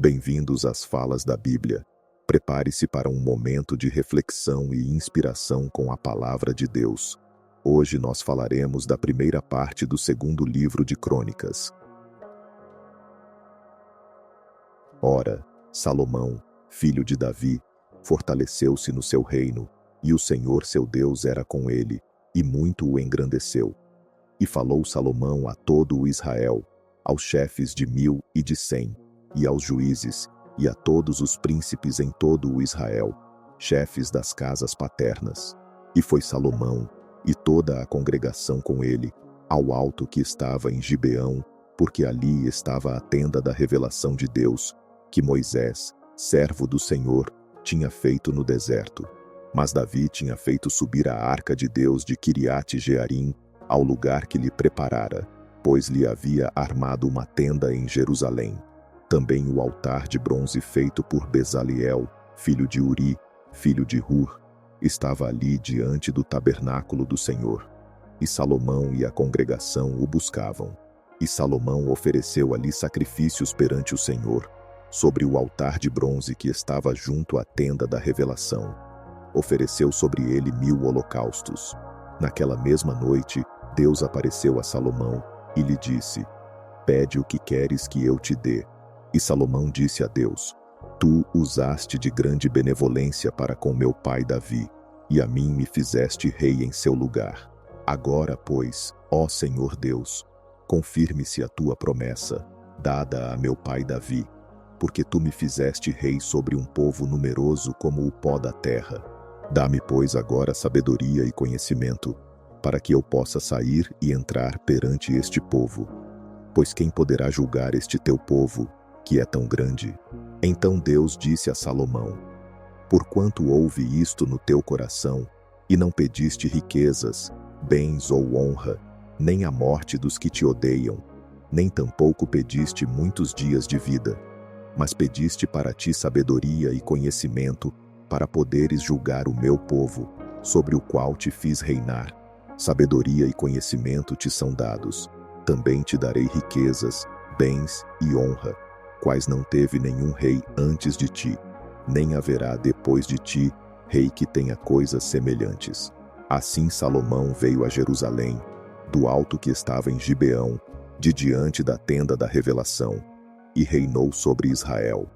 Bem-vindos às falas da Bíblia. Prepare-se para um momento de reflexão e inspiração com a palavra de Deus. Hoje nós falaremos da primeira parte do segundo livro de Crônicas. Ora, Salomão, filho de Davi, fortaleceu-se no seu reino, e o Senhor seu Deus era com ele, e muito o engrandeceu. E falou Salomão a todo o Israel, aos chefes de 1000 e de 100, e aos juízes, e a todos os príncipes em todo o Israel, chefes das casas paternas. E foi Salomão, e toda a congregação com ele, ao alto que estava em Gibeão, porque ali estava a tenda da revelação de Deus, que Moisés, servo do Senhor, tinha feito no deserto. Mas Davi tinha feito subir a arca de Deus de Quiriate-Jearim, ao lugar que lhe preparara, pois lhe havia armado uma tenda em Jerusalém. Também o altar de bronze feito por Bezaliel, filho de Uri, filho de Hur, estava ali diante do tabernáculo do Senhor. E Salomão e a congregação o buscavam. E Salomão ofereceu ali sacrifícios perante o Senhor, sobre o altar de bronze que estava junto à tenda da revelação. Ofereceu sobre ele 1000 holocaustos. Naquela mesma noite, Deus apareceu a Salomão e lhe disse: Pede o que queres que eu te dê. E Salomão disse a Deus: Tu usaste de grande benevolência para com meu pai Davi, e a mim me fizeste rei em seu lugar. Agora, pois, ó Senhor Deus, confirme-se a tua promessa, dada a meu pai Davi, porque tu me fizeste rei sobre um povo numeroso como o pó da terra. Dá-me, pois, agora sabedoria e conhecimento, para que eu possa sair e entrar perante este povo. Pois quem poderá julgar este teu povo, que é tão grande? Então Deus disse a Salomão: Porquanto houve isto no teu coração, e não pediste riquezas, bens ou honra, nem a morte dos que te odeiam, nem tampouco pediste muitos dias de vida, mas pediste para ti sabedoria e conhecimento, para poderes julgar o meu povo, sobre o qual te fiz reinar. Sabedoria e conhecimento te são dados. Também te darei riquezas, bens e honra, quais não teve nenhum rei antes de ti, nem haverá depois de ti rei que tenha coisas semelhantes. Assim Salomão veio a Jerusalém, do alto que estava em Gibeão, de diante da tenda da revelação, e reinou sobre Israel.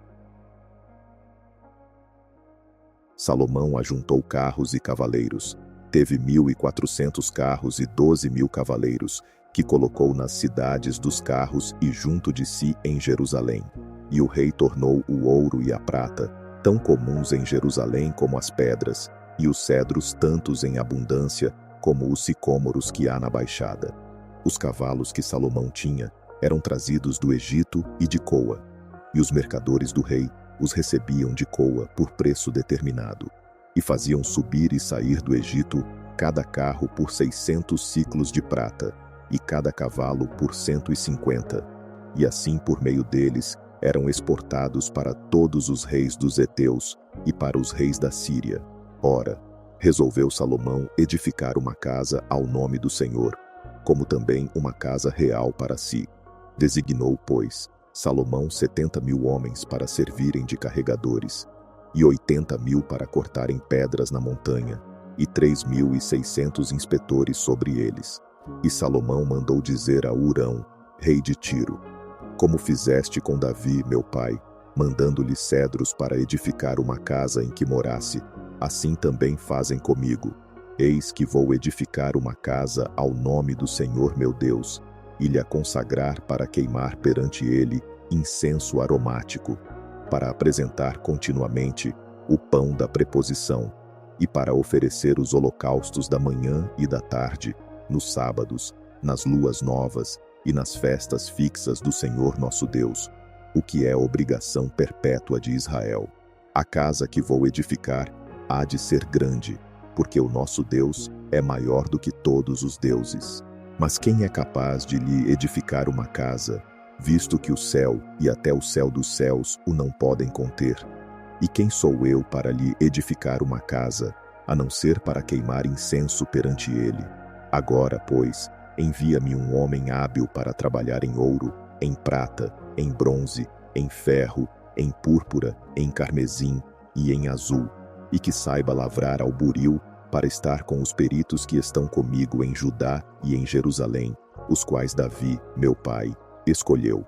Salomão ajuntou carros e cavaleiros. Teve 1400 carros e 12.000 cavaleiros, que colocou nas cidades dos carros e junto de si em Jerusalém. E o rei tornou o ouro e a prata, tão comuns em Jerusalém como as pedras, e os cedros tantos em abundância como os sicômoros que há na baixada. Os cavalos que Salomão tinha eram trazidos do Egito e de Coa, e os mercadores do rei os recebiam de Coa por preço determinado, e faziam subir e sair do Egito cada carro por 600 siclos de prata, e cada cavalo por 150, e assim por meio deles eram exportados para todos os reis dos heteus e para os reis da Síria. Ora, resolveu Salomão edificar uma casa ao nome do Senhor, como também uma casa real para si. Designou, pois, Salomão 70.000 homens para servirem de carregadores, e 80.000 para cortarem pedras na montanha, e 3.600 inspetores sobre eles. E Salomão mandou dizer a Hurão, rei de Tiro: Como fizeste com Davi, meu pai, mandando-lhe cedros para edificar uma casa em que morasse, assim também fazem comigo. Eis que vou edificar uma casa ao nome do Senhor meu Deus, e lhe a consagrar para queimar perante ele incenso aromático, para apresentar continuamente o pão da preposição, e para oferecer os holocaustos da manhã e da tarde, nos sábados, nas luas novas e nas festas fixas do Senhor nosso Deus, o que é obrigação perpétua de Israel. A casa que vou edificar há de ser grande, porque o nosso Deus é maior do que todos os deuses. Mas quem é capaz de lhe edificar uma casa, visto que o céu e até o céu dos céus o não podem conter? E quem sou eu para lhe edificar uma casa, a não ser para queimar incenso perante ele? Agora, pois, envia-me um homem hábil para trabalhar em ouro, em prata, em bronze, em ferro em púrpura, em carmesim e em azul, e que saiba lavrar ao buril, para estar com os peritos que estão comigo em Judá e em Jerusalém, os quais Davi, meu pai, escolheu.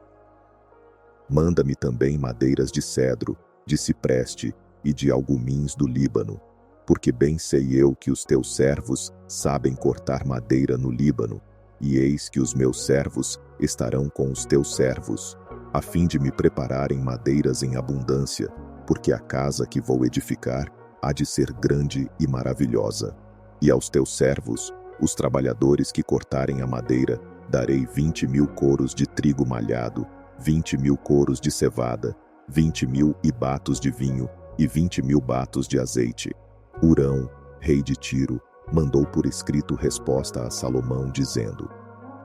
Manda-me também madeiras de cedro, de cipreste e de algumins do Líbano, porque bem sei eu que os teus servos sabem cortar madeira no Líbano, e eis que os meus servos estarão com os teus servos, a fim de me prepararem madeiras em abundância, porque a casa que vou edificar há de ser grande e maravilhosa. E aos teus servos, os trabalhadores que cortarem a madeira, darei 20.000 coros de trigo malhado, 20.000 coros de cevada, 20.000 batos de vinho e 20.000 batos de azeite. Hurão, rei de Tiro, mandou por escrito resposta a Salomão, dizendo: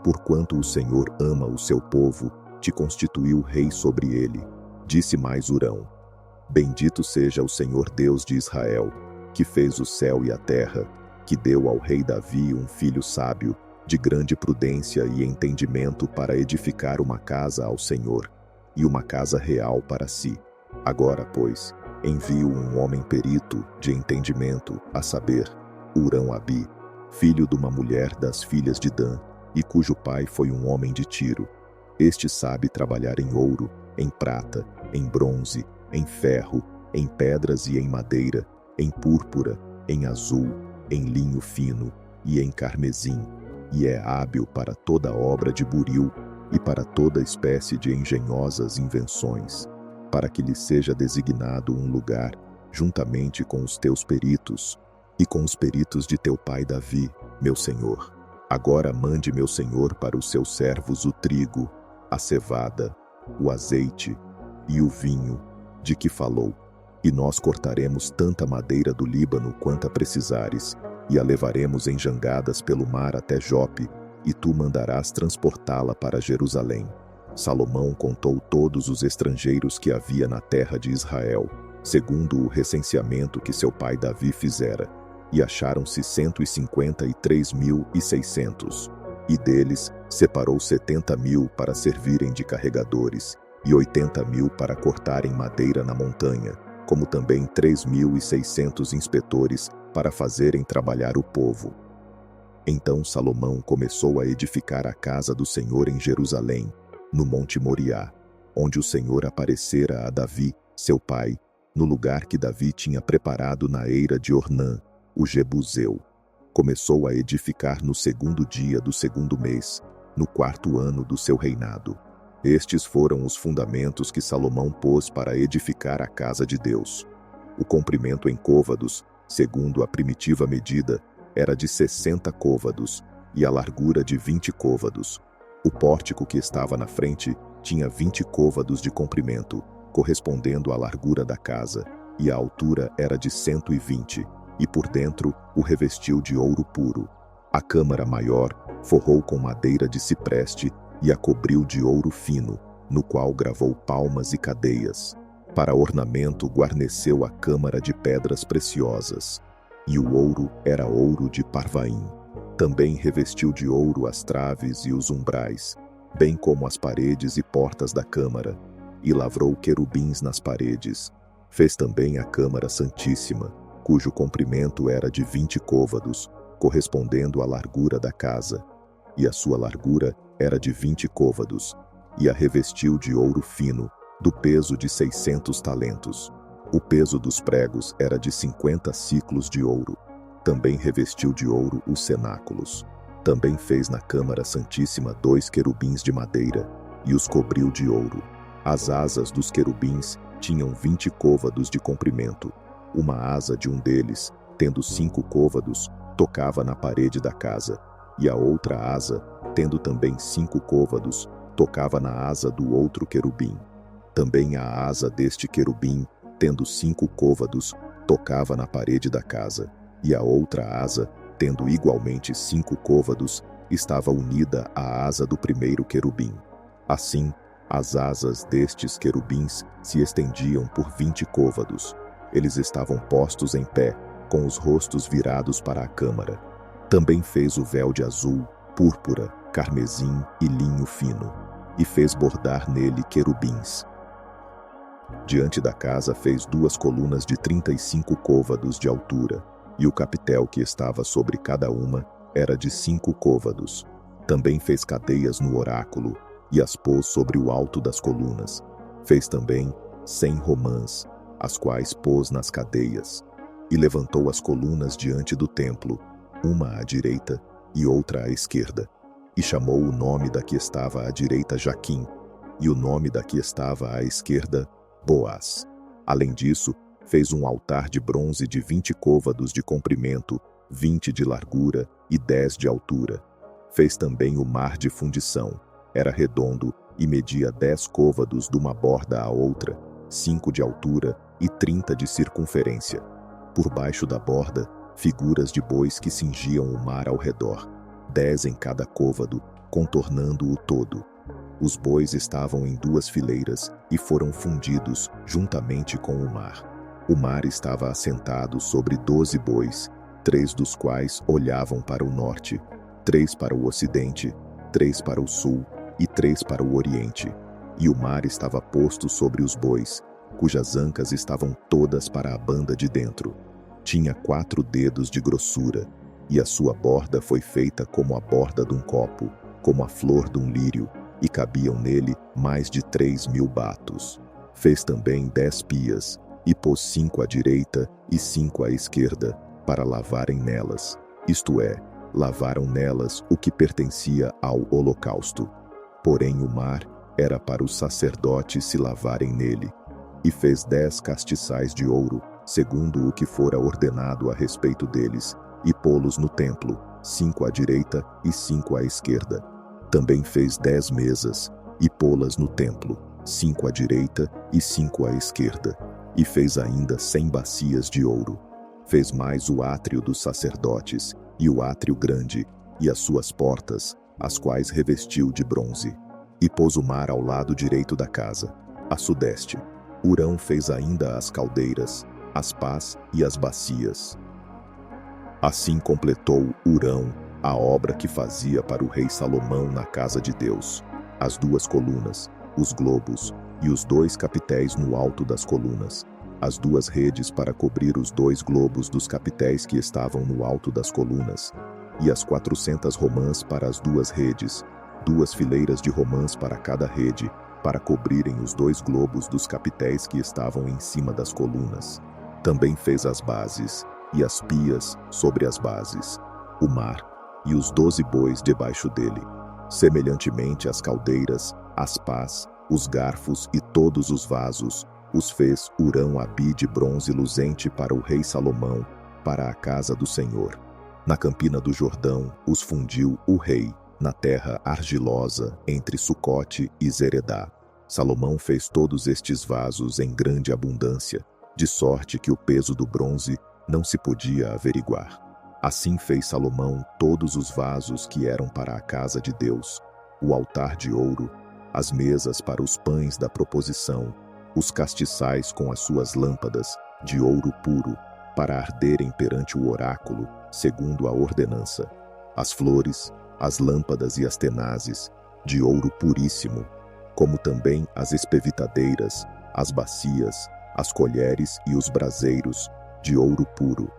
Porquanto o Senhor ama o seu povo, te constituiu rei sobre ele. Disse mais Hurão: Bendito seja o Senhor Deus de Israel, que fez o céu e a terra, que deu ao rei Davi um filho sábio, de grande prudência e entendimento para edificar uma casa ao Senhor, e uma casa real para si. Agora, pois, envio um homem perito, de entendimento, a saber, Hurão-Abi, filho de uma mulher das filhas de Dan, e cujo pai foi um homem de Tiro. Este sabe trabalhar em ouro, em prata, em bronze, em ferro, em pedras e em madeira, em púrpura, em azul, em linho fino e em carmesim, e é hábil para toda obra de buril e para toda espécie de engenhosas invenções, para que lhe seja designado um lugar, juntamente com os teus peritos, e com os peritos de teu pai Davi, meu senhor. Agora mande meu senhor para os seus servos o trigo, a cevada, o azeite e o vinho, de que falou, e nós cortaremos tanta madeira do Líbano quanta precisares, e a levaremos em jangadas pelo mar até Jope, e tu mandarás transportá-la para Jerusalém. Salomão contou todos os estrangeiros que havia na terra de Israel, segundo o recenseamento que seu pai Davi fizera, e acharam-se 153.600. E deles separou 70.000 para servirem de carregadores, e 80.000 para cortarem madeira na montanha, como também 3.600 inspetores para fazerem trabalhar o povo. Então Salomão começou a edificar a casa do Senhor em Jerusalém, no Monte Moriá, onde o Senhor aparecera a Davi, seu pai, no lugar que Davi tinha preparado na eira de Ornã, o Jebuseu. Começou a edificar no 2º dia do 2º mês, no 4º ano do seu reinado. Estes foram os fundamentos que Salomão pôs para edificar a casa de Deus. O comprimento em côvados, segundo a primitiva medida, era de 60 côvados, e a largura de 20 côvados. O pórtico que estava na frente tinha 20 côvados de comprimento, correspondendo à largura da casa, e a altura era de 120, e por dentro o revestiu de ouro puro. A câmara maior forrou com madeira de cipreste e a cobriu de ouro fino, no qual gravou palmas e cadeias. Para ornamento guarneceu a câmara de pedras preciosas, e o ouro era ouro de Parvaim. Também revestiu de ouro as traves e os umbrais, bem como as paredes e portas da câmara, e lavrou querubins nas paredes. Fez também a câmara santíssima, cujo comprimento era de 20 côvados, correspondendo à largura da casa, e a sua largura era de 20 côvados, e a revestiu de ouro fino, do peso de 600 talentos. O peso dos pregos era de 50 siclos de ouro. Também revestiu de ouro os cenáculos. Também fez na câmara santíssima 2 querubins de madeira, e os cobriu de ouro. As asas dos querubins tinham 20 côvados de comprimento. Uma asa de um deles, tendo 5 côvados, tocava na parede da casa, e a outra asa, tendo também 5 côvados, tocava na asa do outro querubim. Também a asa deste querubim, tendo 5 côvados, tocava na parede da casa, e a outra asa, tendo igualmente 5 côvados, estava unida à asa do primeiro querubim. Assim, as asas destes querubins se estendiam por 20 côvados. Eles estavam postos em pé, com os rostos virados para a câmara. Também fez o véu de azul, púrpura, carmesim e linho fino, e fez bordar nele querubins. Diante da casa fez 2 colunas de 35 côvados de altura, e o capitel que estava sobre cada uma era de 5 côvados. Também fez cadeias no oráculo, e as pôs sobre o alto das colunas. Fez também 100 romãs, as quais pôs nas cadeias. E levantou as colunas diante do templo, uma à direita e outra à esquerda. E chamou o nome da que estava à direita Jaquim, e o nome da que estava à esquerda Boaz. Além disso, fez um altar de bronze de 20 côvados de comprimento, 20 de largura e 10 de altura. Fez também o mar de fundição. Era redondo e media 10 côvados de uma borda à outra, 5 de altura e 30 de circunferência. Por baixo da borda, figuras de bois que cingiam o mar ao redor, 10 em cada côvado, contornando o todo. Os bois estavam em 2 fileiras e foram fundidos juntamente com o mar. O mar estava assentado sobre 12 bois, 3 dos quais olhavam para o norte, 3 para o ocidente, 3 para o sul e 3 para o oriente. E o mar estava posto sobre os bois, cujas ancas estavam todas para a banda de dentro. Tinha 4 dedos de grossura, e a sua borda foi feita como a borda de um copo, como a flor de um lírio, e cabiam nele mais de 3.000 batos. Fez também 10 pias, e pôs 5 à direita e 5 à esquerda, para lavarem nelas, isto é, lavaram nelas o que pertencia ao holocausto. Porém o mar era para os sacerdotes se lavarem nele. E fez 10 castiçais de ouro, segundo o que fora ordenado a respeito deles, e pô-los no templo, 5 à direita e 5 à esquerda. Também fez 10 mesas, e pô-las no templo, 5 à direita e 5 à esquerda. E fez ainda 100 bacias de ouro. Fez mais o átrio dos sacerdotes, e o átrio grande, e as suas portas, as quais revestiu de bronze. E pôs o mar ao lado direito da casa, a sudeste. Hurão fez ainda as caldeiras, as pás e as bacias. Assim completou Hurão a obra que fazia para o rei Salomão na casa de Deus: as 2 colunas, os globos e os 2 capitéis no alto das colunas, as 2 redes para cobrir os 2 globos dos capitéis que estavam no alto das colunas, e as 400 romãs para as 2 redes, 2 fileiras de romãs para cada rede, para cobrirem os 2 globos dos capitéis que estavam em cima das colunas. Também fez as bases, e as pias sobre as bases, o mar, e os 12 bois debaixo dele. Semelhantemente as caldeiras, as pás, os garfos e todos os vasos, os fez Hurão-Abi de bronze luzente para o rei Salomão, para a casa do Senhor. Na campina do Jordão os fundiu o rei, na terra argilosa, entre Sucote e Zeredá. Salomão fez todos estes vasos em grande abundância, de sorte que o peso do bronze não se podia averiguar. Assim fez Salomão todos os vasos que eram para a casa de Deus, o altar de ouro, as mesas para os pães da proposição, os castiçais com as suas lâmpadas, de ouro puro, para arderem perante o oráculo, segundo a ordenança, as flores, as lâmpadas e as tenazes, de ouro puríssimo, como também as espevitadeiras, as bacias, as colheres e os braseiros, de ouro puro.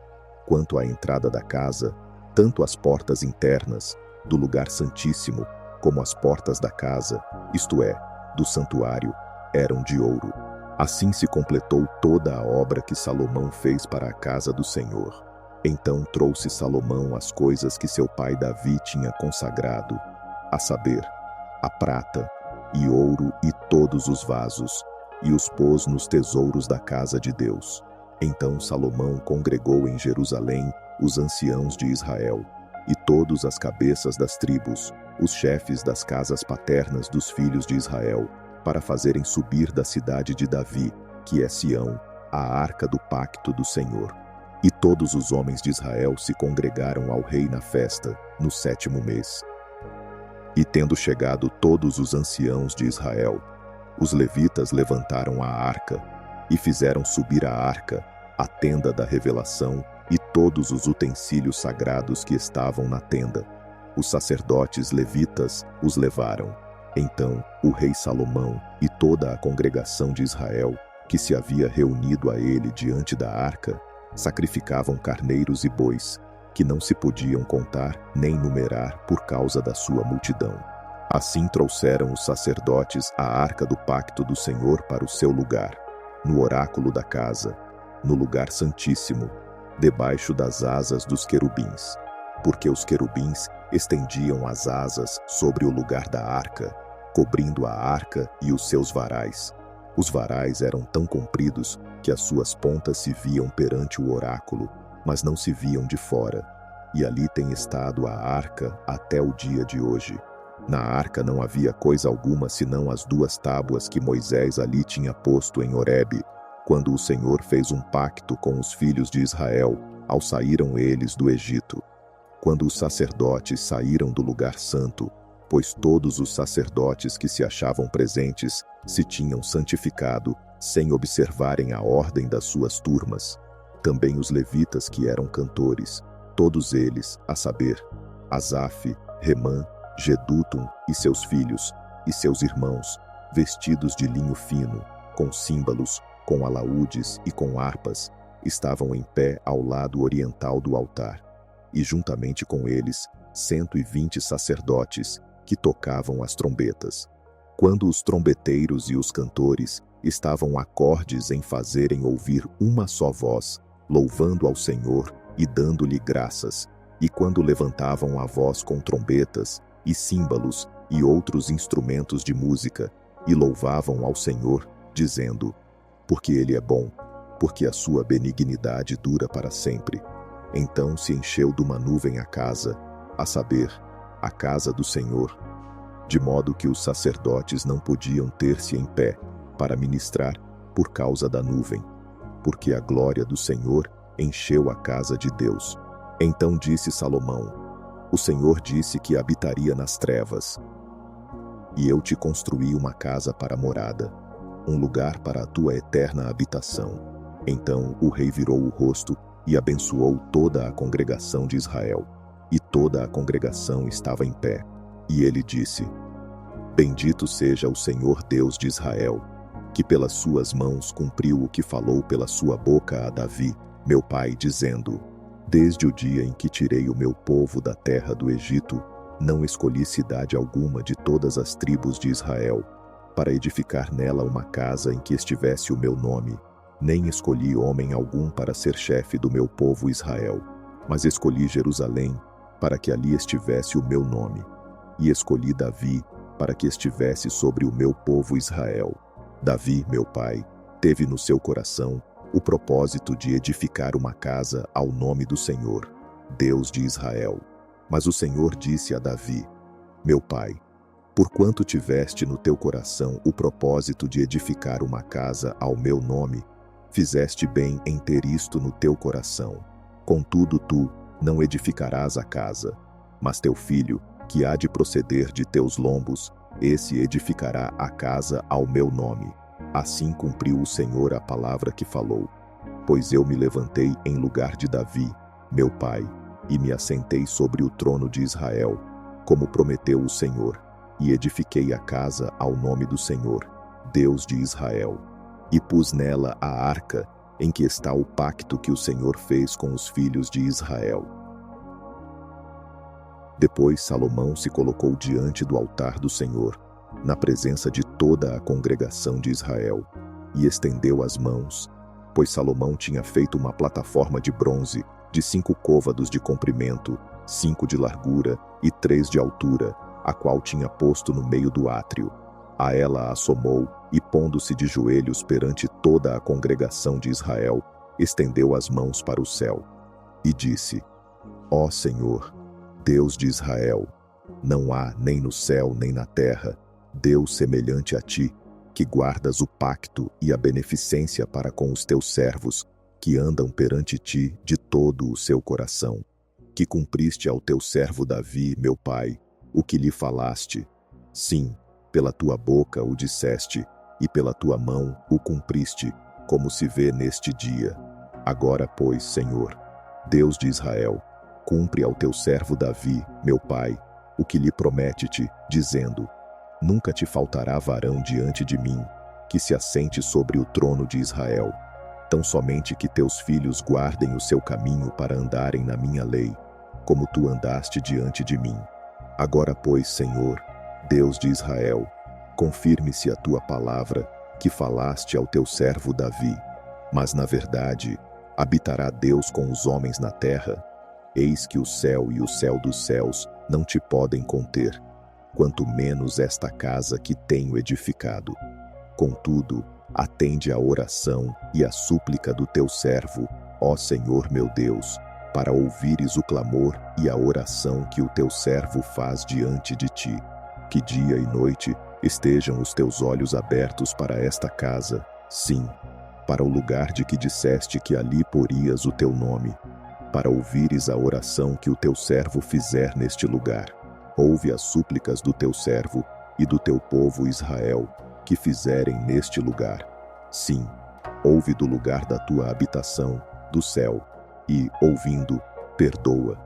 Quanto à entrada da casa, tanto as portas internas, do lugar santíssimo, como as portas da casa, isto é, do santuário, eram de ouro. Assim se completou toda a obra que Salomão fez para a casa do Senhor. Então trouxe Salomão as coisas que seu pai Davi tinha consagrado, a saber, a prata e ouro e todos os vasos, e os pôs nos tesouros da casa de Deus. Então Salomão congregou em Jerusalém os anciãos de Israel, e todas as cabeças das tribos, os chefes das casas paternas dos filhos de Israel, para fazerem subir da cidade de Davi, que é Sião, a arca do pacto do Senhor. E todos os homens de Israel se congregaram ao rei na festa, no 7º mês. E tendo chegado todos os anciãos de Israel, os levitas levantaram a arca, e fizeram subir a arca, a tenda da revelação, e todos os utensílios sagrados que estavam na tenda. Os sacerdotes levitas os levaram. Então o rei Salomão e toda a congregação de Israel, que se havia reunido a ele diante da arca, sacrificavam carneiros e bois, que não se podiam contar nem numerar por causa da sua multidão. Assim trouxeram os sacerdotes a arca do pacto do Senhor para o seu lugar, no oráculo da casa, no lugar santíssimo, debaixo das asas dos querubins, porque os querubins estendiam as asas sobre o lugar da arca, cobrindo a arca e os seus varais. Os varais eram tão compridos que as suas pontas se viam perante o oráculo, mas não se viam de fora. E ali tem estado a arca até o dia de hoje. Na arca não havia coisa alguma senão as 2 tábuas que Moisés ali tinha posto em Horebe, quando o Senhor fez um pacto com os filhos de Israel, ao saíram eles do Egito. Quando os sacerdotes saíram do lugar santo, pois todos os sacerdotes que se achavam presentes se tinham santificado, sem observarem a ordem das suas turmas. Também os levitas que eram cantores, todos eles, a saber, Asaf, Remã, Jedutum e seus filhos, e seus irmãos, vestidos de linho fino, com símbolos, com alaúdes e com harpas, estavam em pé ao lado oriental do altar, e juntamente com eles, 120 sacerdotes, que tocavam as trombetas. Quando os trombeteiros e os cantores estavam acordes em fazerem ouvir uma só voz, louvando ao Senhor e dando-lhe graças, e quando levantavam a voz com trombetas, e símbolos, e outros instrumentos de música, e louvavam ao Senhor, dizendo: porque Ele é bom, porque a sua benignidade dura para sempre. Então se encheu de uma nuvem a casa, a saber, a casa do Senhor, de modo que os sacerdotes não podiam ter-se em pé para ministrar por causa da nuvem, porque a glória do Senhor encheu a casa de Deus. Então disse Salomão: o Senhor disse que habitaria nas trevas, e eu te construí uma casa para morada, um lugar para a tua eterna habitação. Então o rei virou o rosto e abençoou toda a congregação de Israel, e toda a congregação estava em pé. E ele disse: bendito seja o Senhor Deus de Israel, que pelas suas mãos cumpriu o que falou pela sua boca a Davi, meu pai, dizendo: desde o dia em que tirei o meu povo da terra do Egito, não escolhi cidade alguma de todas as tribos de Israel, para edificar nela uma casa em que estivesse o meu nome, nem escolhi homem algum para ser chefe do meu povo Israel, mas escolhi Jerusalém, para que ali estivesse o meu nome, e escolhi Davi, para que estivesse sobre o meu povo Israel. Davi, meu pai, teve no seu coração o propósito de edificar uma casa ao nome do Senhor, Deus de Israel. Mas o Senhor disse a Davi: meu pai, porquanto tiveste no teu coração o propósito de edificar uma casa ao meu nome, fizeste bem em ter isto no teu coração. Contudo tu não edificarás a casa, mas teu filho, que há de proceder de teus lombos, esse edificará a casa ao meu nome. Assim cumpriu o Senhor a palavra que falou. Pois eu me levantei em lugar de Davi, meu pai, e me assentei sobre o trono de Israel, como prometeu o Senhor, e edifiquei a casa ao nome do Senhor, Deus de Israel, e pus nela a arca, em que está o pacto que o Senhor fez com os filhos de Israel. Depois Salomão se colocou diante do altar do Senhor, na presença de toda a congregação de Israel, e estendeu as mãos, pois Salomão tinha feito uma plataforma de bronze, de 5 côvados de comprimento, 5 de largura e 3 de altura, a qual tinha posto no meio do átrio. A ela assomou, e pondo-se de joelhos perante toda a congregação de Israel, estendeu as mãos para o céu, e disse: ó Senhor, Deus de Israel, não há nem no céu nem na terra Deus semelhante a ti, que guardas o pacto e a beneficência para com os teus servos, que andam perante ti de todo o seu coração, que cumpriste ao teu servo Davi, meu pai, o que lhe falaste. Sim, pela tua boca o disseste, e pela tua mão o cumpriste, como se vê neste dia. Agora, pois, Senhor, Deus de Israel, cumpre ao teu servo Davi, meu pai, o que lhe promete-te, dizendo: nunca te faltará varão diante de mim, que se assente sobre o trono de Israel. Tão somente que teus filhos guardem o seu caminho para andarem na minha lei, como tu andaste diante de mim. Agora, pois, Senhor, Deus de Israel, confirme-se a tua palavra, que falaste ao teu servo Davi. Mas, na verdade, habitará Deus com os homens na terra? Eis que o céu e o céu dos céus não te podem conter, quanto menos esta casa que tenho edificado. Contudo, atende à oração e à súplica do teu servo, ó Senhor meu Deus, para ouvires o clamor e a oração que o teu servo faz diante de ti. Que dia e noite estejam os teus olhos abertos para esta casa, sim, para o lugar de que disseste que ali porias o teu nome, para ouvires a oração que o teu servo fizer neste lugar. Ouve as súplicas do teu servo e do teu povo Israel, que fizerem neste lugar. Sim, ouve do lugar da tua habitação, do céu, e, ouvindo, perdoa.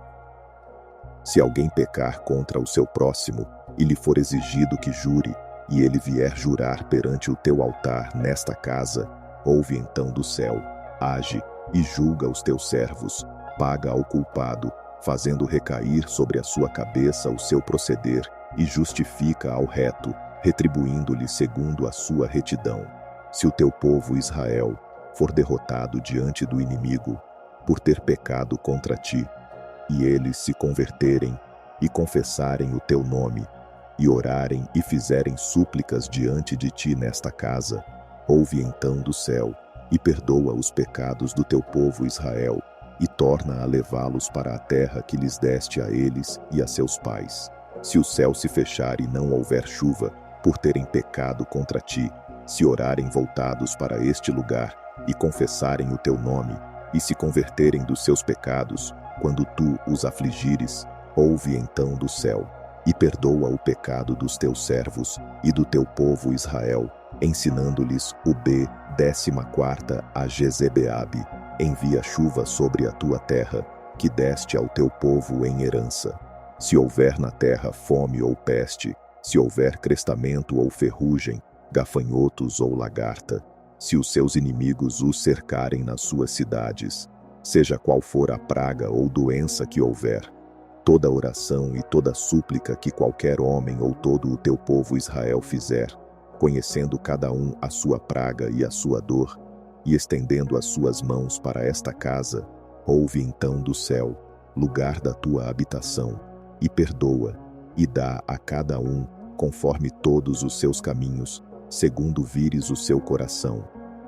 Se alguém pecar contra o seu próximo, e lhe for exigido que jure, e ele vier jurar perante o teu altar nesta casa, ouve então do céu, age e julga os teus servos, paga ao culpado, fazendo recair sobre a sua cabeça o seu proceder, e justifica ao reto, retribuindo-lhe segundo a sua retidão. Se o teu povo Israel for derrotado diante do inimigo, por ter pecado contra ti, e eles se converterem e confessarem o teu nome, e orarem e fizerem súplicas diante de ti nesta casa, ouve então do céu, e perdoa os pecados do teu povo Israel, e torna a levá-los para a terra que lhes deste a eles e a seus pais. Se o céu se fechar e não houver chuva, por terem pecado contra ti, se orarem voltados para este lugar, e confessarem o teu nome, e se converterem dos seus pecados, quando tu os afligires, ouve então do céu, e perdoa o pecado dos teus servos e do teu povo Israel, ensinando-lhes o 14ª a Jezebeabe, envia chuva sobre a tua terra, que deste ao teu povo em herança. Se houver na terra fome ou peste, se houver crestamento ou ferrugem, gafanhotos ou lagarta, se os seus inimigos os cercarem nas suas cidades, seja qual for a praga ou doença que houver, toda oração e toda súplica que qualquer homem ou todo o teu povo Israel fizer, conhecendo cada um a sua praga e a sua dor, e estendendo as suas mãos para esta casa, ouve então do céu, lugar da tua habitação, e perdoa, e dá a cada um, conforme todos os seus caminhos, segundo vires o seu coração.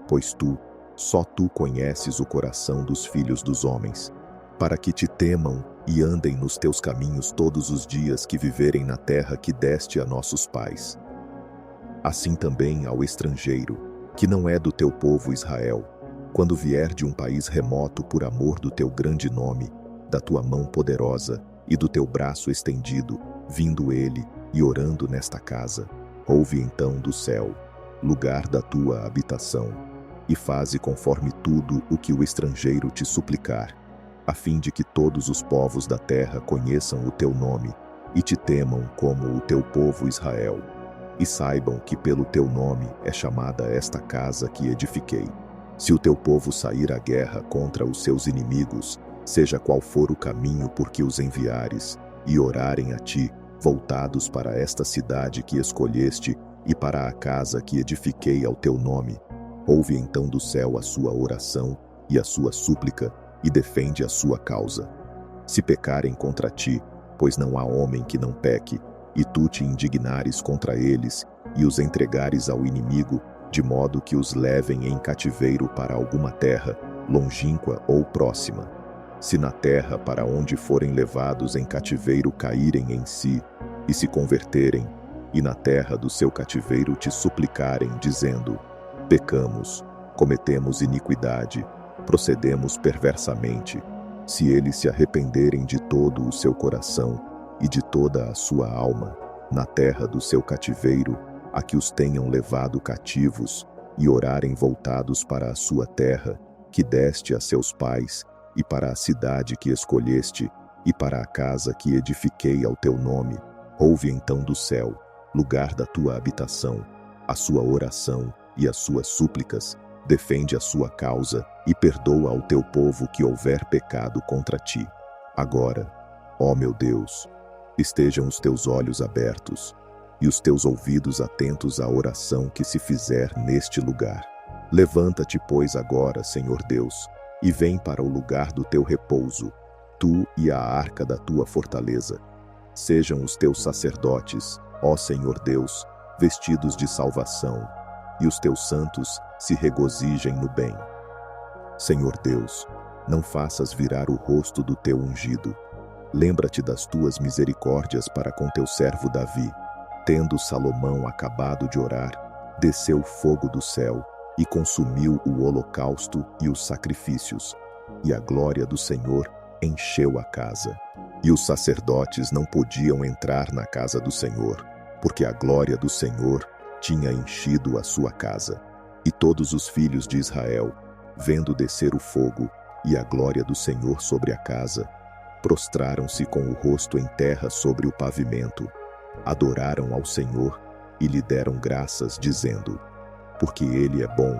Pois tu, só tu conheces o coração dos filhos dos homens, para que te temam e andem nos teus caminhos todos os dias que viverem na terra que deste a nossos pais. Assim também ao estrangeiro, que não é do teu povo Israel, quando vier de um país remoto por amor do teu grande nome, da tua mão poderosa e do teu braço estendido, vindo ele e orando nesta casa, ouve então do céu, lugar da tua habitação, e faze conforme tudo o que o estrangeiro te suplicar, a fim de que todos os povos da terra conheçam o teu nome e te temam como o teu povo Israel, e saibam que pelo teu nome é chamada esta casa que edifiquei. Se o teu povo sair à guerra contra os seus inimigos, seja qual for o caminho por que os enviares, e orarem a ti, voltados para esta cidade que escolheste e para a casa que edifiquei ao teu nome, ouve então do céu a sua oração e a sua súplica, e defende a sua causa. Se pecarem contra ti, pois não há homem que não peque, e tu te indignares contra eles, e os entregares ao inimigo, de modo que os levem em cativeiro para alguma terra, longínqua ou próxima. Se na terra para onde forem levados em cativeiro caírem em si, e se converterem, e na terra do seu cativeiro te suplicarem, dizendo: pecamos, cometemos iniquidade, procedemos perversamente, se eles se arrependerem de todo o seu coração e de toda a sua alma, na terra do seu cativeiro, a que os tenham levado cativos, e orarem voltados para a sua terra, que deste a seus pais, e para a cidade que escolheste, e para a casa que edifiquei ao teu nome, ouve então do céu, lugar da tua habitação, a sua oração e as suas súplicas, defende a sua causa e perdoa ao teu povo que houver pecado contra ti. Agora, ó meu Deus, estejam os teus olhos abertos e os teus ouvidos atentos à oração que se fizer neste lugar. Levanta-te, pois, agora, Senhor Deus, e vem para o lugar do teu repouso, tu e a arca da tua fortaleza. Sejam os teus sacerdotes, ó Senhor Deus, vestidos de salvação, e os teus santos se regozijem no bem. Senhor Deus, não faças virar o rosto do teu ungido. Lembra-te das tuas misericórdias para com teu servo Davi. Tendo Salomão acabado de orar, desceu fogo do céu e consumiu o holocausto e os sacrifícios, e a glória do Senhor encheu a casa. E os sacerdotes não podiam entrar na casa do Senhor, porque a glória do Senhor tinha enchido a sua casa. E todos os filhos de Israel, vendo descer o fogo e a glória do Senhor sobre a casa, prostraram-se com o rosto em terra sobre o pavimento, adoraram ao Senhor e lhe deram graças, dizendo: porque Ele é bom,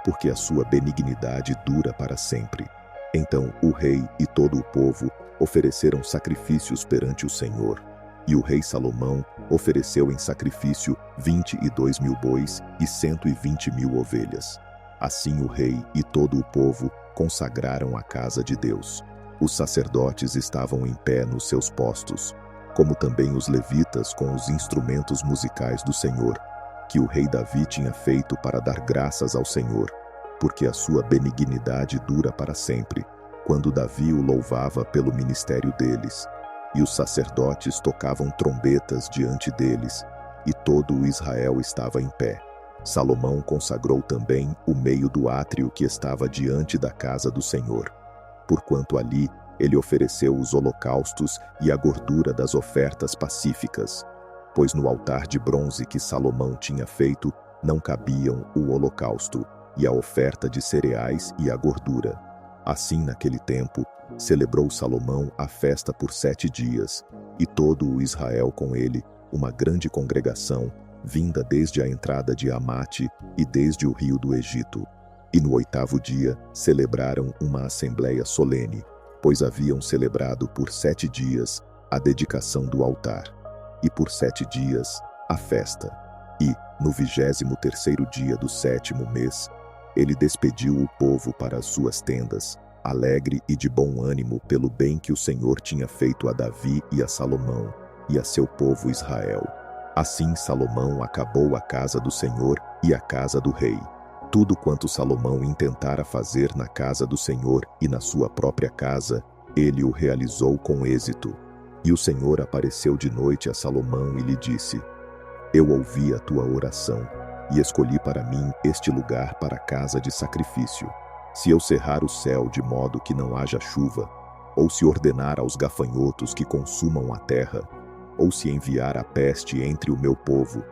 porque a sua benignidade dura para sempre. Então o rei e todo o povo ofereceram sacrifícios perante o Senhor, e o rei Salomão ofereceu em sacrifício 22.000 bois e 120.000 ovelhas. Assim o rei e todo o povo consagraram a casa de Deus. Os sacerdotes estavam em pé nos seus postos, como também os levitas com os instrumentos musicais do Senhor, que o rei Davi tinha feito para dar graças ao Senhor, porque a sua benignidade dura para sempre, quando Davi o louvava pelo ministério deles. E os sacerdotes tocavam trombetas diante deles, e todo o Israel estava em pé. Salomão consagrou também o meio do átrio que estava diante da casa do Senhor, porquanto ali ele ofereceu os holocaustos e a gordura das ofertas pacíficas, pois no altar de bronze que Salomão tinha feito não cabiam o holocausto e a oferta de cereais e a gordura. Assim, naquele tempo, celebrou Salomão a festa por 7 dias, e todo o Israel com ele, uma grande congregação, vinda desde a entrada de Amate e desde o rio do Egito. E no 8º dia celebraram uma assembleia solene, pois haviam celebrado por 7 dias a dedicação do altar, e por 7 dias a festa. E, no 23º dia do 7º mês, ele despediu o povo para as suas tendas, alegre e de bom ânimo pelo bem que o Senhor tinha feito a Davi e a Salomão, e a seu povo Israel. Assim Salomão acabou a casa do Senhor e a casa do rei. Tudo quanto Salomão intentara fazer na casa do Senhor e na sua própria casa, ele o realizou com êxito. E o Senhor apareceu de noite a Salomão e lhe disse: eu ouvi a tua oração, e escolhi para mim este lugar para casa de sacrifício. Se eu cerrar o céu de modo que não haja chuva, ou se ordenar aos gafanhotos que consumam a terra, ou se enviar a peste entre o meu povo,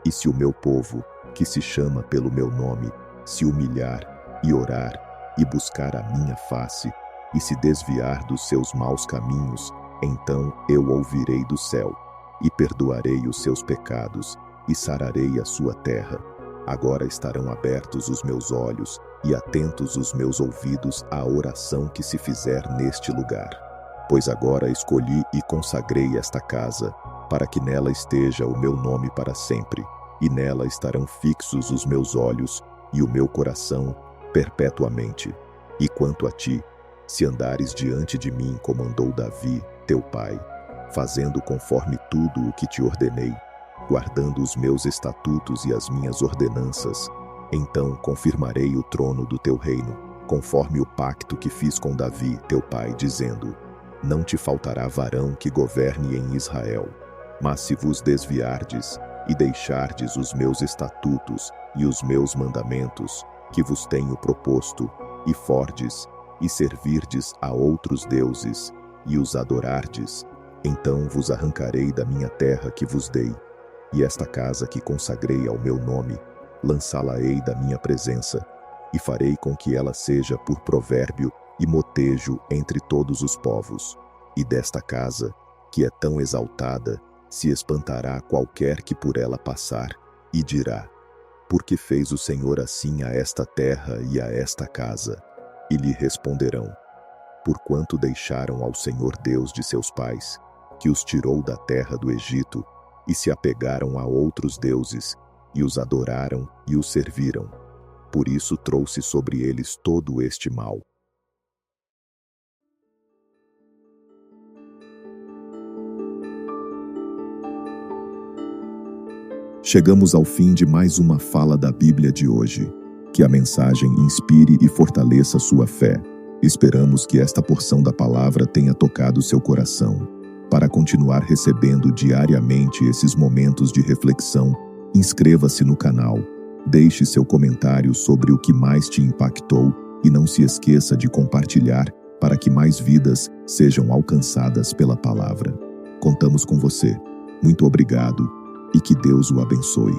e se o meu povo, que se chama pelo meu nome, se humilhar e orar e buscar a minha face, e se desviar dos seus maus caminhos, então eu ouvirei do céu, e perdoarei os seus pecados, e sararei a sua terra. Agora estarão abertos os meus olhos, e atentos os meus ouvidos à oração que se fizer neste lugar. Pois agora escolhi e consagrei esta casa, para que nela esteja o meu nome para sempre, e nela estarão fixos os meus olhos e o meu coração perpetuamente. E quanto a ti, se andares diante de mim como andou Davi, teu pai, fazendo conforme tudo o que te ordenei, guardando os meus estatutos e as minhas ordenanças, então confirmarei o trono do teu reino, conforme o pacto que fiz com Davi, teu pai, dizendo: não te faltará varão que governe em Israel. Mas se vos desviardes e deixardes os meus estatutos e os meus mandamentos, que vos tenho proposto, e fordes, e servirdes a outros deuses, e os adorardes, então vos arrancarei da minha terra que vos dei, e esta casa que consagrei ao meu nome, lançá-la-ei da minha presença, e farei com que ela seja por provérbio e motejo entre todos os povos. E desta casa, que é tão exaltada, se espantará qualquer que por ela passar, e dirá: Por que fez o Senhor assim a esta terra e a esta casa? E lhe responderão: porquanto deixaram ao Senhor Deus de seus pais, que os tirou da terra do Egito, e se apegaram a outros deuses, e os adoraram e os serviram. Por isso trouxe sobre eles todo este mal. Chegamos ao fim de mais uma fala da Bíblia de hoje. Que a mensagem inspire e fortaleça sua fé. Esperamos que esta porção da palavra tenha tocado seu coração. Para continuar recebendo diariamente esses momentos de reflexão, inscreva-se no canal, deixe seu comentário sobre o que mais te impactou e não se esqueça de compartilhar para que mais vidas sejam alcançadas pela palavra. Contamos com você. Muito obrigado e que Deus o abençoe.